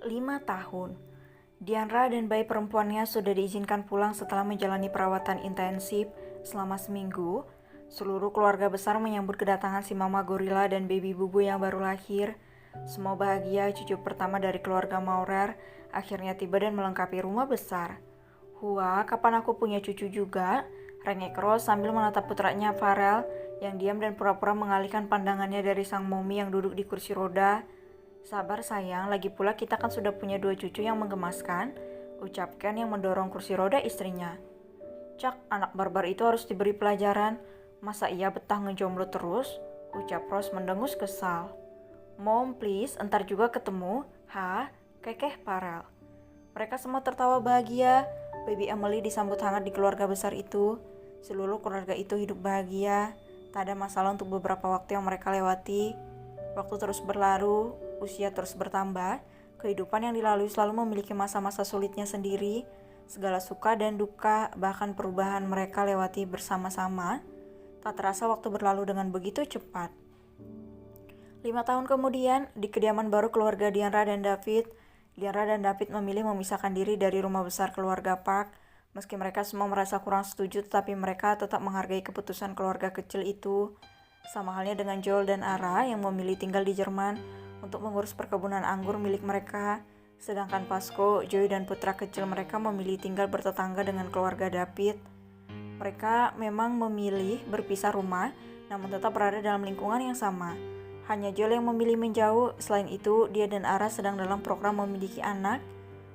5 tahun. Diandra dan bayi perempuannya sudah diizinkan pulang setelah menjalani perawatan intensif selama seminggu. Seluruh keluarga besar menyambut kedatangan si mama gorila dan baby bubu yang baru lahir. Semua bahagia cucu pertama dari keluarga Maurer akhirnya tiba dan melengkapi rumah besar. Hua, kapan aku punya cucu juga? Rengek Rose sambil menatap putranya Farel yang diam dan pura-pura mengalihkan pandangannya dari sang momi yang duduk di kursi roda. Sabar sayang, lagi pula kita kan sudah punya 2 cucu yang menggemaskan, ucap Ken yang mendorong kursi roda istrinya. Cak, anak barbar itu harus diberi pelajaran, masa ia betah ngejomblo terus, ucap Rose mendengus kesal. Mom please, entar juga ketemu, kekeh Farel. Mereka semua tertawa bahagia, baby Emily disambut hangat di keluarga besar itu. Seluruh keluarga itu hidup bahagia, tak ada masalah untuk beberapa waktu yang mereka lewati. Waktu terus berlalu, usia terus bertambah, kehidupan yang dilalui selalu memiliki masa-masa sulitnya sendiri, segala suka dan duka, bahkan perubahan mereka lewati bersama-sama. Tak terasa waktu berlalu dengan begitu cepat. 5 tahun kemudian, di kediaman baru keluarga Diandra dan David memilih memisahkan diri dari rumah besar keluarga Park. Meski mereka semua merasa kurang setuju, tetapi mereka tetap menghargai keputusan keluarga kecil itu. Sama halnya dengan Joel dan Ara yang memilih tinggal di Jerman untuk mengurus perkebunan anggur milik mereka. Sedangkan Pasco, Joey dan putra kecil mereka memilih tinggal bertetangga dengan keluarga David. Mereka memang memilih berpisah rumah, namun tetap berada dalam lingkungan yang sama. Hanya Joel yang memilih menjauh, selain itu dia dan Ara sedang dalam program memiliki anak.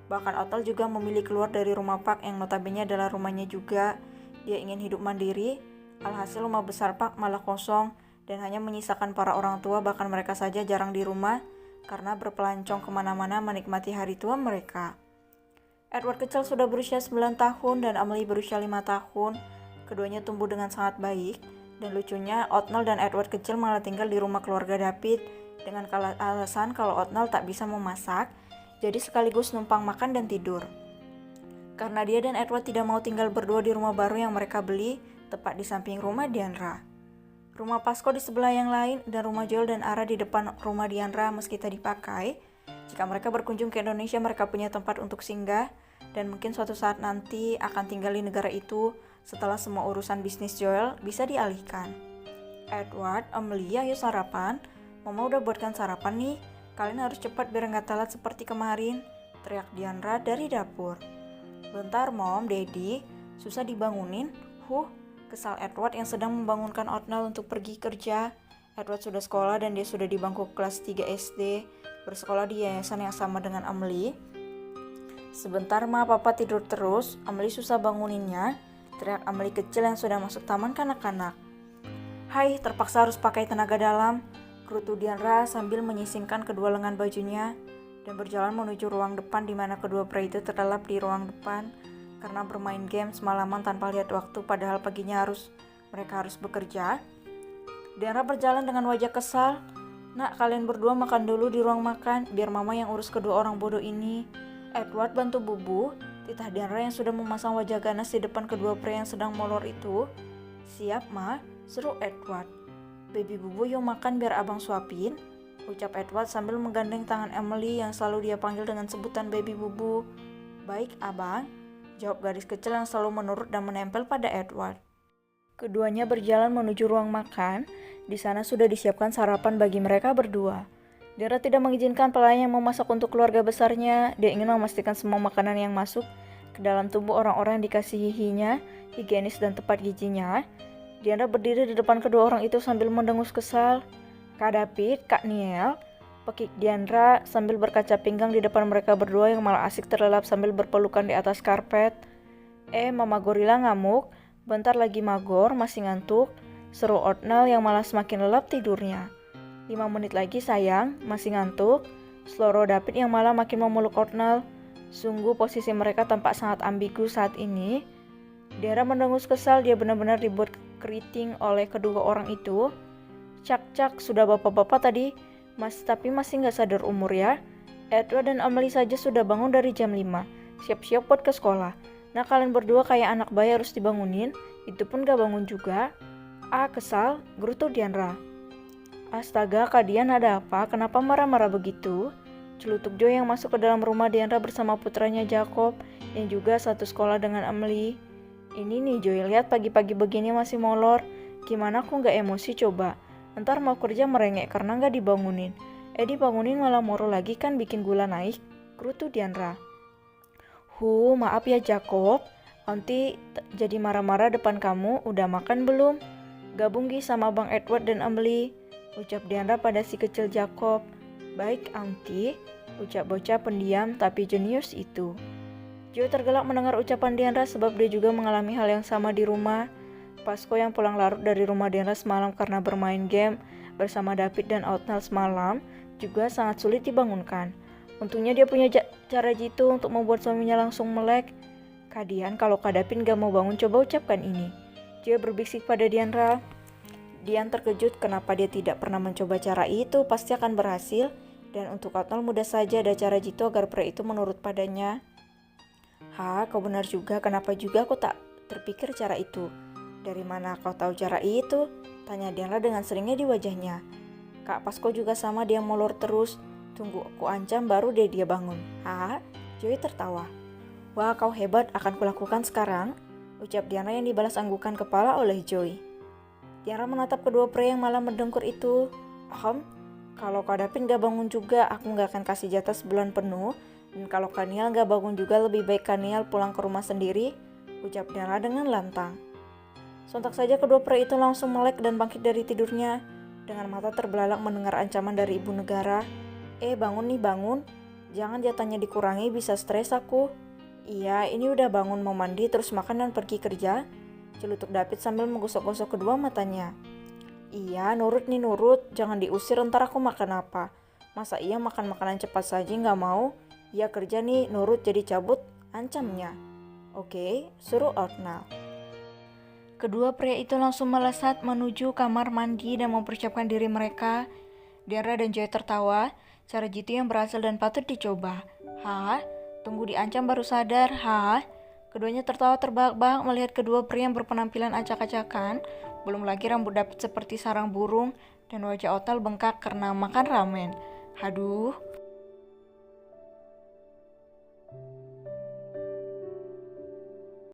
Bahkan Otel juga memilih keluar dari rumah Park yang notabene adalah rumahnya juga. Dia ingin hidup mandiri. Alhasil rumah besar Park malah kosong dan hanya menyisakan para orang tua, bahkan mereka saja jarang di rumah karena berpelancong kemana-mana menikmati hari tua mereka. Edward kecil sudah berusia 9 tahun dan Emily berusia 5 tahun. Keduanya tumbuh dengan sangat baik dan lucunya Otnell dan Edward kecil malah tinggal di rumah keluarga David dengan alasan kalau Otnell tak bisa memasak, jadi sekaligus numpang makan dan tidur. Karena dia dan Edward tidak mau tinggal berdua di rumah baru yang mereka beli, tepat di samping rumah Diandra. Rumah Pasco di sebelah yang lain dan rumah Joel dan Ara di depan rumah Diandra meski tak dipakai. Jika mereka berkunjung ke Indonesia, mereka punya tempat untuk singgah dan mungkin suatu saat nanti akan tinggal di negara itu setelah semua urusan bisnis Joel bisa dialihkan. Edward, Emily, ayo sarapan. Mama udah buatkan sarapan nih. Kalian harus cepat biar nggak telat seperti kemarin, teriak Diandra dari dapur. Bentar Mom, Daddy, susah dibangunin. Kesal Edward yang sedang membangunkan Otnell untuk pergi kerja. Edward sudah sekolah dan dia sudah di bangku kelas 3 SD, bersekolah di yayasan yang sama dengan Emily. Sebentar Ma, Papa tidur terus, Emily susah banguninnya, teriak Emily kecil yang sudah masuk taman kanak-kanak. Hai, terpaksa harus pakai tenaga dalam, gerutu Diandra sambil menyisingkan kedua lengan bajunya dan berjalan menuju ruang depan di mana kedua pria itu terlelap di ruang depan karena bermain game semalaman tanpa lihat waktu, padahal paginya mereka harus bekerja. Diandra berjalan dengan wajah kesal. Nak, kalian berdua makan dulu di ruang makan, biar mama yang urus kedua orang bodoh ini. Edward bantu bubu, titah Diandra yang sudah memasang wajah ganas di depan kedua pria yang sedang molor itu. Siap Ma, seru Edward. Baby bubu yuk makan biar abang suapin, ucap Edward sambil menggandeng tangan Emily yang selalu dia panggil dengan sebutan baby bubu. Baik abang, jawab gadis kecil yang selalu menurut dan menempel pada Edward. Keduanya berjalan menuju ruang makan. Di sana sudah disiapkan sarapan bagi mereka berdua. Diandra tidak mengizinkan pelayan yang memasak untuk keluarga besarnya. Dia ingin memastikan semua makanan yang masuk ke dalam tubuh orang-orang yang dikasihinya higienis dan tepat gizinya. Diandra berdiri di depan kedua orang itu sambil mendengus kesal. Kak David, Kak Niel, pekik Diandra sambil berkaca pinggang di depan mereka berdua yang malah asik terlelap sambil berpelukan di atas karpet. Mama gorila ngamuk, bentar lagi magor, masih ngantuk, seru Otnell yang malah semakin lelap tidurnya. 5 menit lagi sayang, masih ngantuk, seloro David yang malah makin memeluk Otnell. Sungguh posisi mereka tampak sangat ambigu saat ini. Diandra mendengus kesal, dia benar-benar keriting oleh kedua orang itu. Cak, sudah bapak-bapak tadi, tapi masih nggak sadar umur ya. Edward dan Emily saja sudah bangun dari jam 5, siap-siap buat ke sekolah. Nah kalian berdua kayak anak bayi harus dibangunin, itu pun gak bangun juga. Kesal, gerutu Diandra. Astaga, Kak Dian ada apa? Kenapa marah-marah begitu? Celutuk Joy yang masuk ke dalam rumah Diandra bersama putranya Jacob, yang juga satu sekolah dengan Emily. Ini nih Joy, lihat pagi-pagi begini masih molor. Gimana aku gak emosi coba? Ntar mau kerja merengek karena gak dibangunin. Dibangunin malah moro lagi kan bikin gula naik. Gerutu Diandra. Maaf ya Jacob. Aunty jadi marah-marah depan kamu, udah makan belum? Gabung sama Bang Edward dan Emily, ucap Diandra pada si kecil Jacob. Baik Aunty, ucap bocah pendiam tapi jenius itu. Joy tergelak mendengar ucapan Diandra sebab dia juga mengalami hal yang sama di rumah. Pasco yang pulang larut dari rumah Diandra semalam karena bermain game bersama David dan Outnal semalam juga sangat sulit dibangunkan. Untungnya dia punya cara jitu untuk membuat suaminya langsung melek. Kak Dian, kalau Kak David gak mau bangun coba ucapkan ini. Joy berbisik pada Diandra. Dian terkejut kenapa dia tidak pernah mencoba cara itu, pasti akan berhasil. Dan untuk Outnal mudah saja ada cara jitu agar pria itu menurut padanya. Kau benar juga, kenapa juga aku tak terpikir cara itu? Dari mana kau tahu cara itu? Tanya Diandra dengan seringnya di wajahnya. Kak Pasco juga sama, dia molor terus. Tunggu aku ancam baru dia bangun. Joy tertawa. Wah kau hebat, akan kulakukan sekarang, ucap Diandra yang dibalas anggukan kepala oleh Joy. Diandra menatap kedua pria yang malah mendengkur itu. Kalau Kak David gak bangun juga, aku gak akan kasih jatah sebulan penuh. Dan kalau Kaniel gak bangun juga, lebih baik Kaniel pulang ke rumah sendiri, ucap Diandra dengan lantang. Sontak saja kedua pria itu langsung melek dan bangkit dari tidurnya. Dengan mata terbelalak mendengar ancaman dari ibu negara. Bangun nih bangun, jangan jatahnya dikurangi, bisa stres aku. Iya, ini udah bangun mau mandi terus makan dan pergi kerja, celutuk David sambil menggosok-gosok kedua matanya. Iya, nurut nih nurut, jangan diusir ntar aku makan apa. Masa iya makan makanan cepat saja gak mau? Iya kerja nih, nurut jadi cabut, ancamnya. Oke, suruh Outnal. Kedua pria itu langsung melesat menuju kamar mandi dan mempersiapkan diri mereka. Diandra dan Joy tertawa, cara jitu yang berhasil dan patut dicoba. Tunggu diancam baru sadar, Keduanya tertawa terbahak-bahak melihat kedua pria yang berpenampilan acak-acakan. Belum lagi rambut David seperti sarang burung dan wajah Outnal bengkak karena makan ramen. Haduh,